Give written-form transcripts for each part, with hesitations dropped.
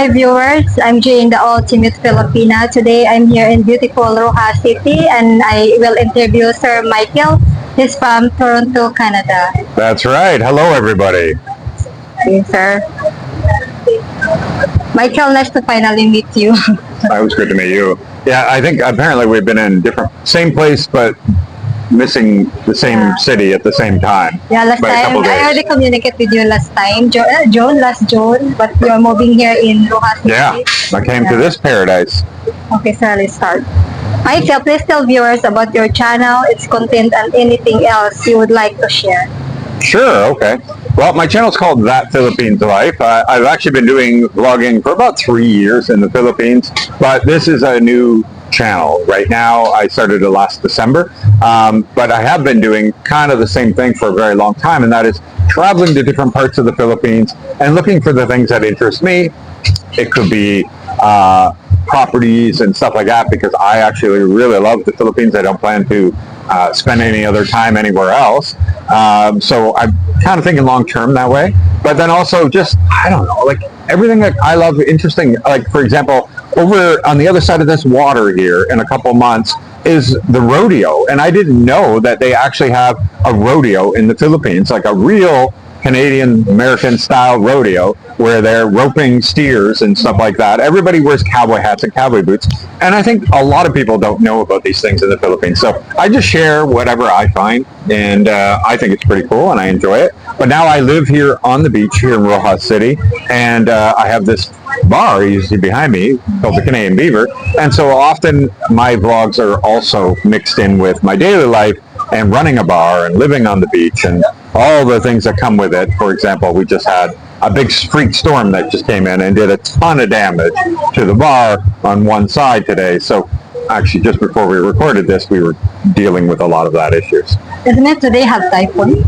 Hi viewers, I'm Jane, the ultimate Filipina. Today I'm here in beautiful Roxas City and I will interview Sir Michael. He's from Toronto, Canada. That's right. Hello, everybody. Yes, sir. Michael, nice to finally meet you. It was good to meet you. Yeah, I think apparently we've been in same place, but missing the same city at the same time. Yeah, last by a time, couple days. I already communicated with you last time, last June, but you're moving here in Roxas City. Yeah, I came to this paradise. Okay, sir, let's start. Michael, please tell viewers about your channel, its content, and anything else you would like to share. Sure, okay. Well, my channel's called That Philippines Life. I've actually been doing vlogging for about 3 years in the Philippines, but this is a new channel. Right now, I started it last December, but I have been doing kind of the same thing for a very long time, and that is traveling to different parts of the Philippines and looking for the things that interest me. It could be properties and stuff like that, because I actually really love the Philippines. I don't plan to spend any other time anywhere else. So I'm kind of thinking long term that way. But then also just, I don't know, like everything that I love interesting, like for example, over on the other side of this water here in a couple months is the rodeo. And I didn't know that they actually have a rodeo in the Philippines, like a real Canadian American style rodeo where they're roping steers and stuff like that. Everybody wears cowboy hats and cowboy boots, and I think a lot of people don't know about these things in the Philippines. So I just share whatever I find, and I think it's pretty cool and I enjoy it. But now I live here on the beach here in Roxas City, and I have this bar usually behind me called the Canadian Beaver, and so often my vlogs are also mixed in with my daily life and running a bar and living on the beach and all the things that come with it. For example, we just had a big freak storm that just came in and did a ton of damage to the bar on one side today. So actually just before we recorded this, we were dealing with a lot of that issues. Isn't it today have typhoon?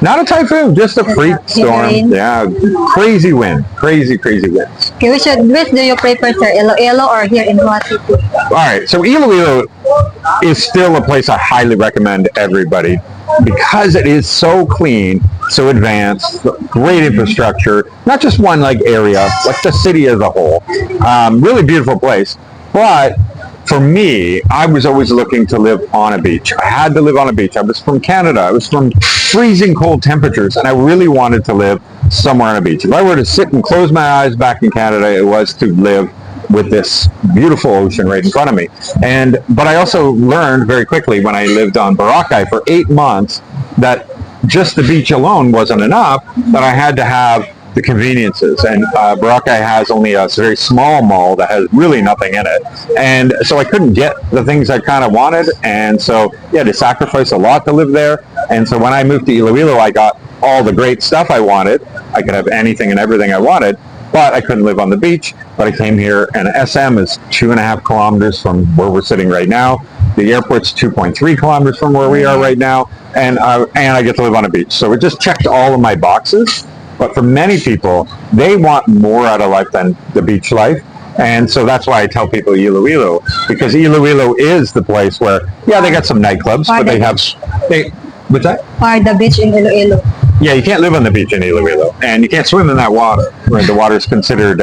Not a typhoon, just a freak storm. Yeah, crazy wind, crazy winds. Okay, which do you prefer, sir? Iloilo or here in Roxas City? All right, so Iloilo is still a place I highly recommend everybody because it is so clean, so advanced, great infrastructure, not just one like area, like the city as a whole. Really beautiful place. But for me, I was always looking to live on a beach. I had to live on a beach. I was from Canada. I was from freezing cold temperatures, and I really wanted to live somewhere on a beach. If I were to sit and close my eyes back in Canada, it was to live with this beautiful ocean right in front of me. But I also learned very quickly when I lived on Boracay for 8 months that just the beach alone wasn't enough, that I had to have the conveniences. And Boracay has only a very small mall that has really nothing in it. And so I couldn't get the things I kind of wanted. And so you had to sacrifice a lot to live there. And so when I moved to Iloilo, I got all the great stuff I wanted. I could have anything and everything I wanted, but I couldn't live on the beach. But I came here, and SM is 2.5 kilometers from where we're sitting right now. The airport's 2.3 kilometers from where we are right now, and I get to live on a beach. So it just checked all of my boxes. But for many people, they want more out of life than the beach life. And so that's why I tell people Iloilo, because Iloilo is the place where, yeah, they got some nightclubs, but what's that? Or the beach in Iloilo. Yeah, you can't live on the beach in Iloilo, and you can't swim in that water. Right? The water is considered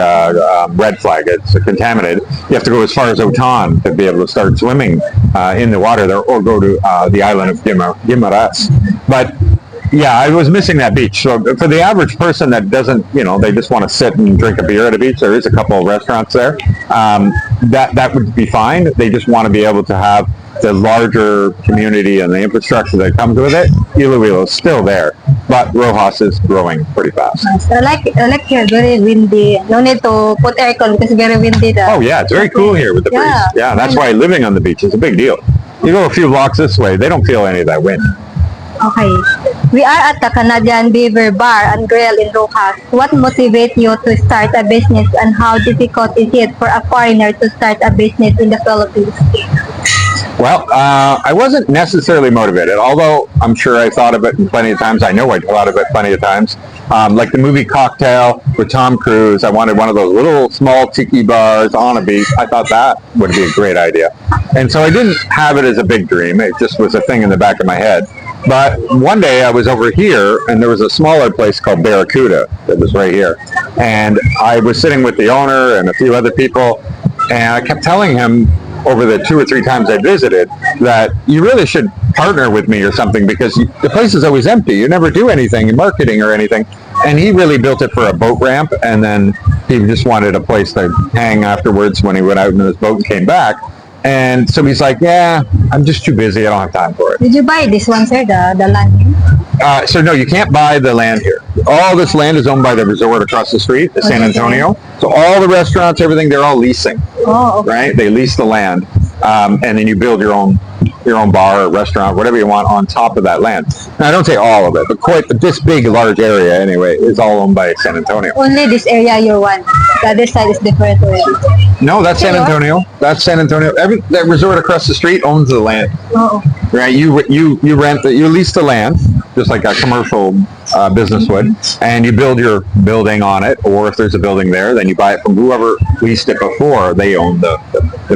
red flag. It's contaminated. You have to go as far as Otan to be able to start swimming in the water there, or go to the island of Guimaras. But yeah, I was missing that beach. So for the average person that doesn't, they just want to sit and drink a beer at a beach, there is a couple of restaurants there. That would be fine. They just want to be able to have the larger community and the infrastructure that comes with it. Iloilo is still there, but Roxas is growing pretty fast. I like here, very windy. No need to put aircon because very windy. Oh yeah, it's very cool here with the breeze. Yeah, that's why living on the beach is a big deal. You go a few blocks this way, they don't feel any of that wind. Okay. We are at the Canadian Beaver Bar and Grill in Roxas. What motivates you to start a business, and how difficult is it for a foreigner to start a business in the Philippines? Well, I wasn't necessarily motivated, although I'm sure I thought of it plenty of times. I know I thought of it plenty of times. Like the movie Cocktail with Tom Cruise, I wanted one of those little small tiki bars on a beach. I thought that would be a great idea. And so I didn't have it as a big dream. It just was a thing in the back of my head. But one day I was over here, and there was a smaller place called Barracuda that was right here. And I was sitting with the owner and a few other people, and I kept telling him over the 2 or 3 times I visited that you really should partner with me or something, because the place is always empty. You never do anything in marketing or anything. And he really built it for a boat ramp, and then he just wanted a place to hang afterwards when he went out in his boat and came back. And so he's like, yeah, I'm just too busy. I don't have time for it. Did you buy this one, sir, the land? So no, you can't buy the land here. All this land is owned by the resort across the street, the San Antonio. So all the restaurants, everything, they're all leasing. Oh, okay. Right? They lease the land, and then you build your own bar or restaurant, whatever you want, on top of that land. Now, I don't say all of it, but quite this big, large area anyway is all owned by San Antonio. Only this area you want. The other side is different already. No, that's San Antonio. That's San Antonio. That resort across the street owns the land. Oh. Right? You rent you lease the land, just like a commercial business would, and you build your building on it. Or if there's a building there, then you buy it from whoever leased it before. They own the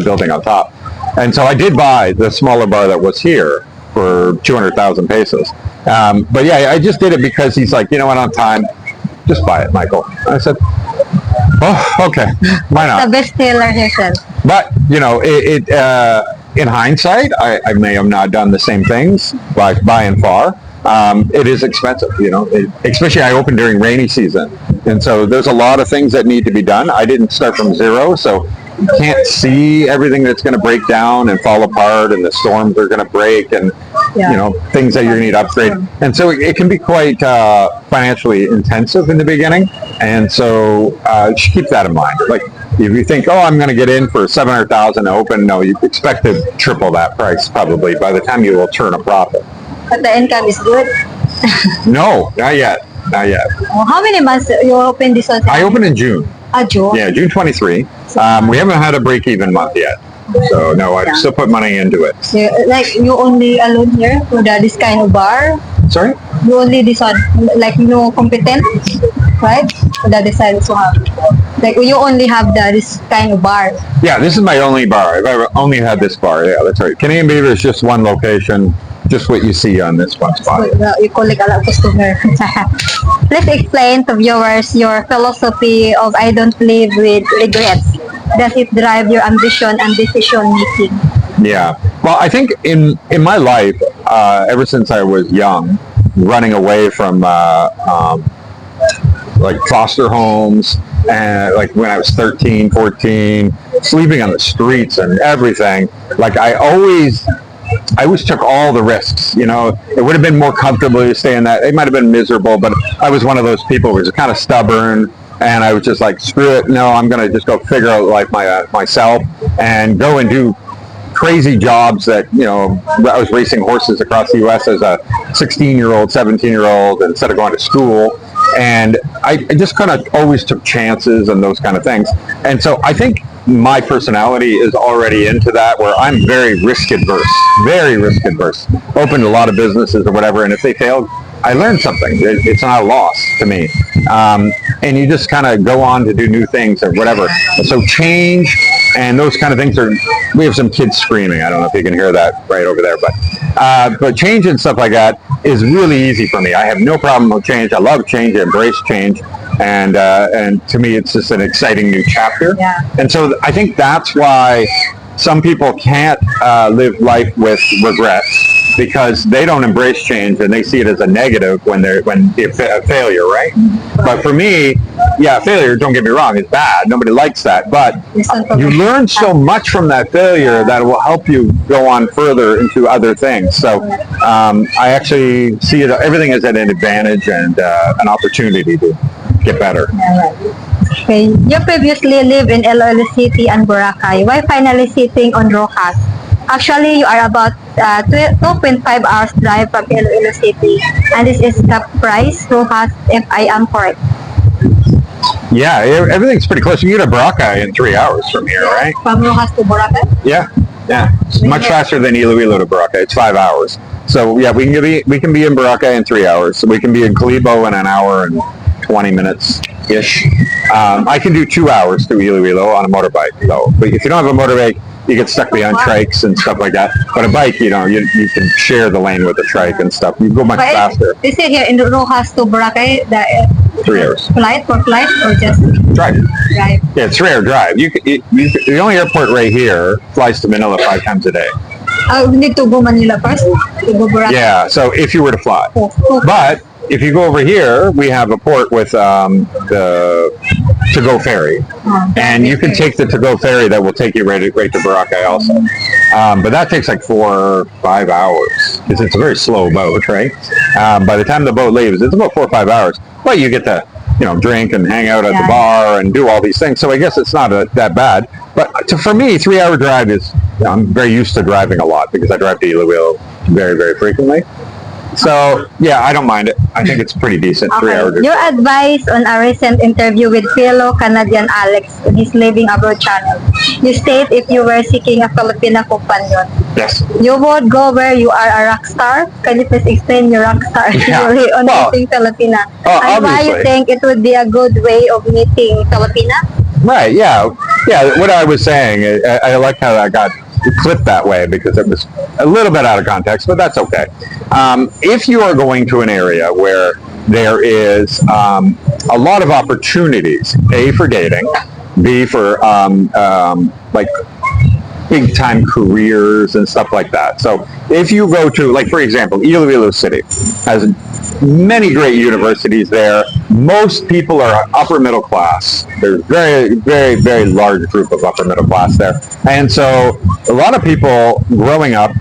building on top. And so I did buy the smaller bar that was here for 200,000 pesos. But yeah, I just did it because he's like, you know what, on time, just buy it, Michael. I said, oh, okay, why not? The best seller here, sir. But, you know, in hindsight, I may have not done the same things by and far. It is expensive, you know, especially I opened during rainy season. And so there's a lot of things that need to be done. I didn't start from zero, so you can't see everything that's going to break down and fall apart, and the storms are going to break, and you know, things that you're going to need to upgrade. And so it can be quite financially intensive in the beginning. And so just keep that in mind. Like if you think, oh, I'm going to get in for 700,000 to open, no, you expect to triple that price probably by the time you will turn a profit. But the income is good. No, not yet. Not yet. Oh, how many months you opened this one? I opened in June. June? Yeah, June 23. We haven't had a break-even month yet. So, no, I still put money into it. So, like, you only alone here for this kind of bar? Sorry? You only this one, like, no competent, right? That decided to have. Like, you only have this kind of bar. Yeah, this is my only bar. I've ever only had this bar. Yeah, that's right. Canadian Beaver is just one location, just what you see on this one spot. You collect a lot of customers. Please explain to viewers your philosophy of I don't live with regrets. Does it drive your ambition and decision making? Yeah. Well, I think in my life, ever since I was young, running away from like foster homes, and like when I was 13, 14, sleeping on the streets and everything, like I always took all the risks. You know, it would have been more comfortable to stay in that. It might have been miserable, but I was one of those people who was kind of stubborn, and I was just like, screw it. No, I'm going to just go figure out life myself and go and do crazy jobs that, you know, I was racing horses across the U.S. as a 16-year-old, 17-year-old instead of going to school. And I just kind of always took chances and those kind of things. And so I think my personality is already into that, where I'm very risk adverse, opened a lot of businesses or whatever, and if they failed, I learned something. It's not a loss to me. And you just kind of go on to do new things or whatever. So change and those kind of things we have some kids screaming. I don't know if you can hear that right over there, but change and stuff like that is really easy for me. I have no problem with change. I love change. I embrace change. And to me, it's just an exciting new chapter. Yeah. And so I think that's why some people can't live life with regrets, because they don't embrace change and they see it as a negative when it's a failure, right? But for me, yeah, failure, don't get me wrong, is bad. Nobody likes that. But you learn so much from that failure that it will help you go on further into other things. So I actually see everything as an advantage and an opportunity to get better. Okay. You previously lived in Iloilo City and Boracay. Why finally sitting on Roxas? Actually, you are about 2.5 hours drive from Iloilo City, and this is the price, Roxas, if I am correct. Yeah, everything's pretty close. You can get to Boracay in 3 hours from here, right? From Roxas to Boracay? Yeah. It's much faster than Iloilo to Boracay. It's 5 hours. So yeah, we can be in Boracay in 3 hours. So we can be in Kalibo in an hour and 20 minutes-ish. I can do 2 hours to Iloilo on a motorbike, though. But if you don't have a motorbike, you get stuck behind trikes and stuff like that. But a bike, you know, you can share the lane with a trike and stuff. You go much faster. They say here in Roxas to Boracay, 3 hours. Flight for flight or just Drive. drive? Yeah, it's 3 hour drive. The only airport right here flies to Manila 5 times a day. We need to go Manila first. To go Boracay. Yeah, so if you were to fly. Oh, okay. But if you go over here, we have a port with the to-go ferry. And you can take the to-go ferry that will take you right to Boracay also. But that takes like 4 or 5 hours because it's a very slow boat, right? By the time the boat leaves, it's about 4 or 5 hours. But you get to, drink and hang out at the bar and do all these things. So I guess it's not that bad. But for me, 3 hour drive is, I'm very used to driving a lot because I drive to Iloilo very, very frequently. So, yeah, I don't mind it. I think it's pretty decent. 3 hour drive. Your advice on a recent interview with fellow Canadian Alex on his Living Abroad channel. You state if you were seeking a Filipina companion, Yes. you would go where you are a rock star. Can you please explain your rock star theory on meeting Filipina? And why you obviously. think it would be a good way of meeting Filipina? Right, yeah. Yeah, what I was saying, I like how that got clipped that way because it was a little bit out of context, but that's okay. If you are going to an area where there is a lot of opportunities, A, for dating, B, for like big time careers and stuff like that. So if you go to, like, for example, Iloilo City has many great universities there. Most people are upper middle class. There's very, very, very large group of upper middle class there. And so a lot of people growing up,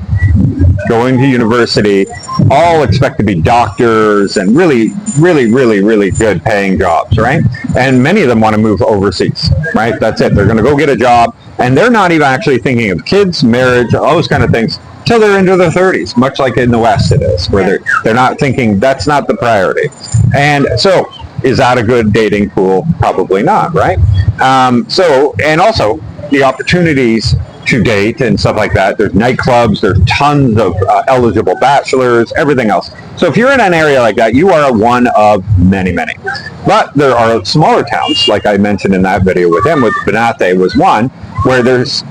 going to university, all expect to be doctors and really, really, really, really good paying jobs, right? And many of them want to move overseas, right? That's it. They're going to go get a job, and they're not even actually thinking of kids, marriage, all those kind of things till they're into their 30s, much like in the West it is, where they're not thinking, that's not the priority. And so, is that a good dating pool? Probably not, right? And also, the opportunities to date and stuff like that. There's nightclubs, there's tons of eligible bachelors, everything else. So if you're in an area like that, you are one of many, many. But there are smaller towns, like I mentioned in that video with him, with Benate was one, where there's,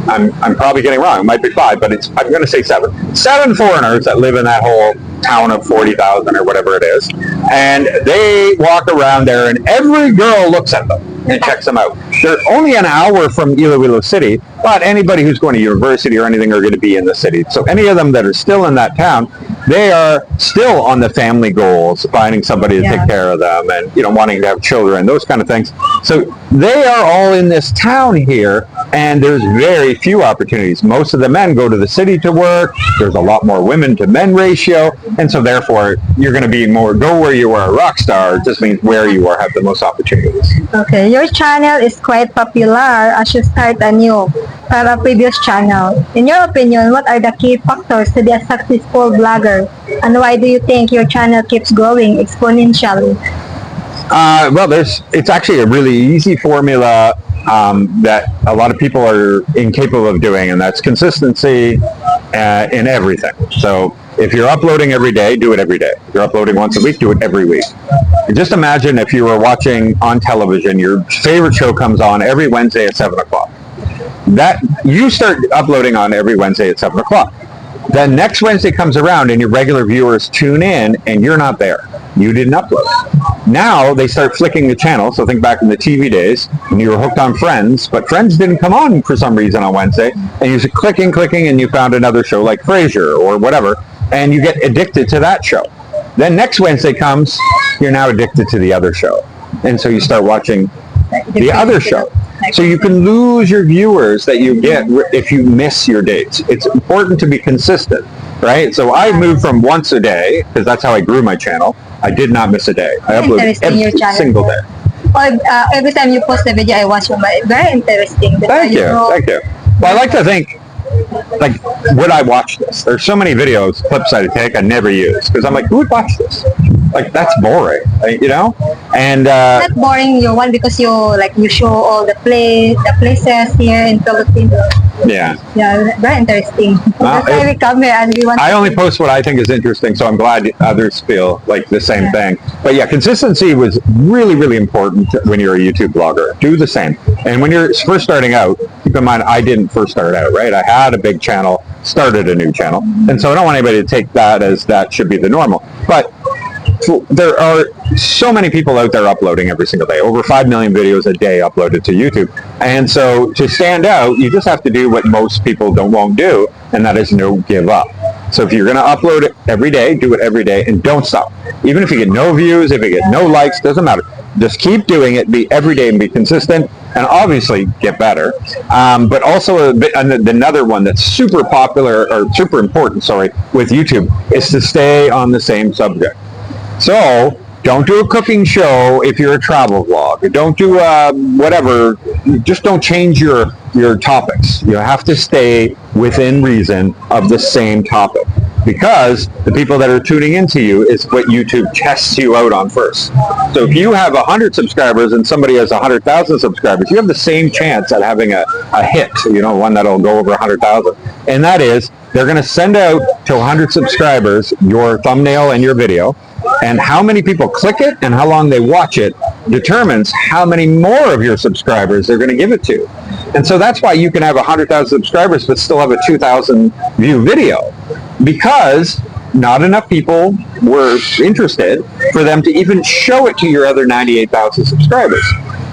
I'm probably getting wrong, it might be 5, but I'm going to say 7. 7 foreigners that live in that whole town of 40,000 or whatever it is. And they walk around there and every girl looks at them and checks them out. They're only an hour from Iloilo City, but anybody who's going to university or anything are going to be in the city. So any of them that are still in that town, they are still on the family goals, finding somebody to take care of them and, wanting to have children, those kind of things. So they are all in this town here, and there's very few opportunities. Most of the men go to the city to work. There's a lot more women to men ratio, and so therefore you're going to be more go where you are a rock star. It just means where you are have the most opportunities. Okay, your channel is quite popular as you start a new from a previous channel. In your opinion, what are the key factors to be a successful blogger, and why do you think your channel keeps growing exponentially? Well, it's actually a really easy formula that a lot of people are incapable of doing, and that's consistency in everything. So if you're uploading every day, do it every day. If you're uploading once a week, do it every week. And just imagine if you were watching on television, your favorite show comes on every Wednesday at 7 o'clock. That you start uploading on every Wednesday at 7 o'clock. Then next Wednesday comes around and your regular viewers tune in and you're not there. You didn't upload. Now they start flicking the channel. So think back in the TV days when you were hooked on Friends, but Friends didn't come on for some reason on Wednesday. And you're clicking, and you found another show like Frasier or whatever, and you get addicted to that show. Then next Wednesday comes, you're now addicted to the other show. And so you start watching the other show. So you can lose your viewers that you get if you miss your dates. It's important to be consistent, right? So I moved from once a day, because that's how I grew my channel. I did not miss a day. I upload every single day. Every time you post a video, I watch them. Very interesting. Thank you. Well, I like to think, like, would I watch this? There's so many videos, clips I take, I never use, because I'm like, who would watch this? Like, that's boring, And not boring your one because you show all the places here in Philippines. Yeah, very interesting. That's why we come here and we want. I only post what I think is interesting, so I'm glad others feel like the same thing. But yeah, consistency was really, really important when you're a YouTube blogger. Do the same. And when you're first starting out, keep in mind, I didn't first start out, right? I had a big channel, started a new channel, and so I don't want anybody to take that as that should be the normal. But there are so many people out there uploading every single day, over 5 million videos a day uploaded to YouTube. And so to stand out, you just have to do what most people won't do, and that is no give up. So if you're going to upload it every day, do it every day, and don't stop. Even if you get no views, if you get no likes, doesn't matter. Just keep doing it, be every day and be consistent, and obviously get better. But also another one that's super popular, or super important, with YouTube, is to stay on the same subject. So don't do a cooking show if you're a travel vlog. Don't do whatever. Just don't change your topics. You have to stay within reason of the same topic, because the people that are tuning into you is what YouTube tests you out on first. So if you have 100 subscribers and somebody has 100,000 subscribers, you have the same chance at having a hit, one that'll go over 100,000. And that is, they're going to send out to 100 subscribers your thumbnail and your video, and how many people click it and how long they watch it determines how many more of your subscribers they're going to give it to. And so that's why you can have 100,000 subscribers but still have a 2,000 view video, because not enough people were interested for them to even show it to your other 98,000 subscribers.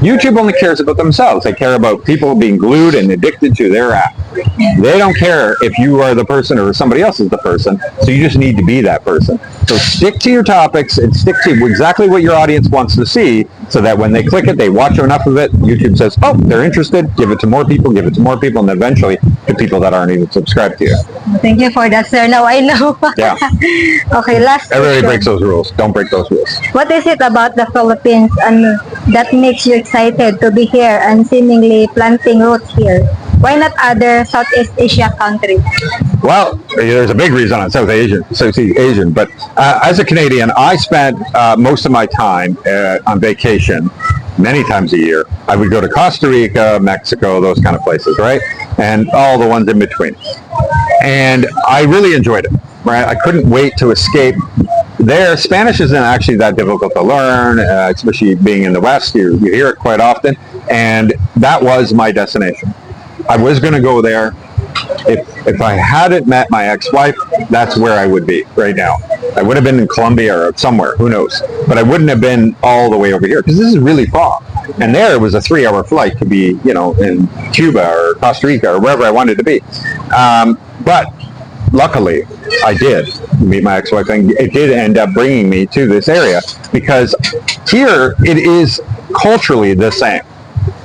YouTube only cares about themselves. They care about people being glued and addicted to their app. They don't care if you are the person or somebody else is the person, so you just need to be that person. So stick to your topics and stick to exactly what your audience wants to see, so that when they click it, they watch enough of it, YouTube says, oh, they're interested, give it to more people, and eventually to people that aren't even subscribed to you. Thank you for that, sir. Now I know. Yeah. Okay, last Everybody question. breaks those rules. Don't break those rules. What is it about the Philippines and that makes you excited to be here and seemingly planting roots here? Why not other Southeast Asia countries? Well, there's a big reason on Southeast Asian, but as a Canadian, I spent most of my time on vacation many times a year. I would go to Costa Rica, Mexico, those kind of places, right? And all the ones in between. And I really enjoyed it, right? I couldn't wait to escape. There, Spanish isn't actually that difficult to learn, especially being in the West. You hear it quite often. And that was my destination. I was going to go there. If I hadn't met my ex-wife, that's where I would be right now. I would have been in Colombia or somewhere, who knows. But I wouldn't have been all the way over here, because this is really far. And there it was a 3-hour flight to be, in Cuba or Costa Rica or wherever I wanted to be. But luckily, I did meet my ex-wife, and it did end up bringing me to this area, because here it is culturally the same,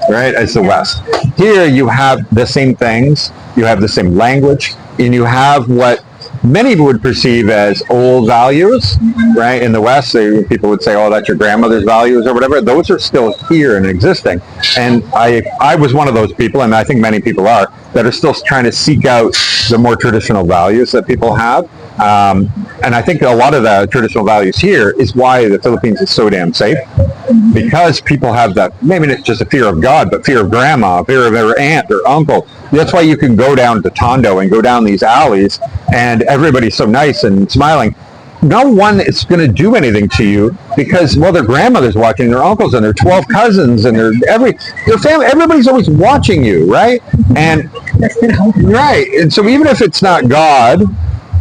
right, as the West. Here you have the same things, you have the same language, and you have what many would perceive as old values, right? In the West, people would say, oh, that's your grandmother's values or whatever. Those are still here and existing. And I was one of those people, and I think many people are, that are still trying to seek out the more traditional values that people have. And I think a lot of the traditional values here is why the Philippines is so damn safe, because people have that, maybe not just a fear of God, but fear of grandma, fear of their aunt or uncle. That's why you can go down to Tondo and go down these alleys, and everybody's so nice and smiling. No one is going to do anything to you because, well, their grandmother's watching, their uncles, and their 12 cousins, and their family. Everybody's always watching you, right? And right, and so even if it's not God,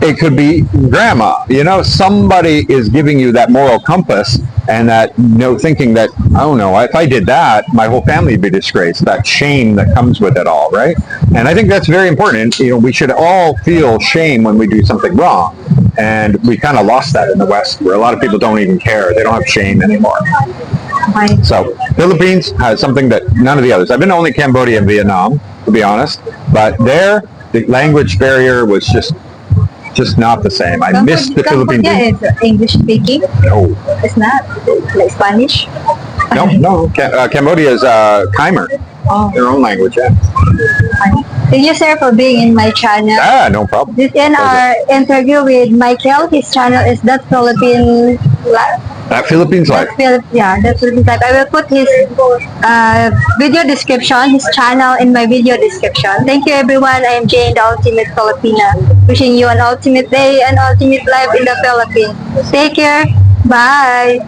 it could be grandma. Somebody is giving you that moral compass, and that thinking that, oh no, if I did that, my whole family would be disgraced. That shame that comes with it all, right? And I think that's very important. We should all feel shame when we do something wrong, and we kind of lost that in the West, where a lot of people don't even care. They don't have shame anymore. So Philippines has something that none of the others. I've been only Cambodia and Vietnam, to be honest, but there the language barrier was just not the same. I missed the Philippines. Cambodia is English speaking? No. It's not? Like Spanish? No. Cambodia is Khmer. Oh. Their own language, yeah. Thank you, sir, for being in my channel. No problem. This is our interview with Michael. His channel is That Philippine Life. That Philippines Life. That Philippines Life. I will put his video description, his channel in my video description. Thank you, everyone. I am Jane, the Ultimate Filipina. Wishing you an ultimate day and ultimate life in the Philippines. Take care. Bye.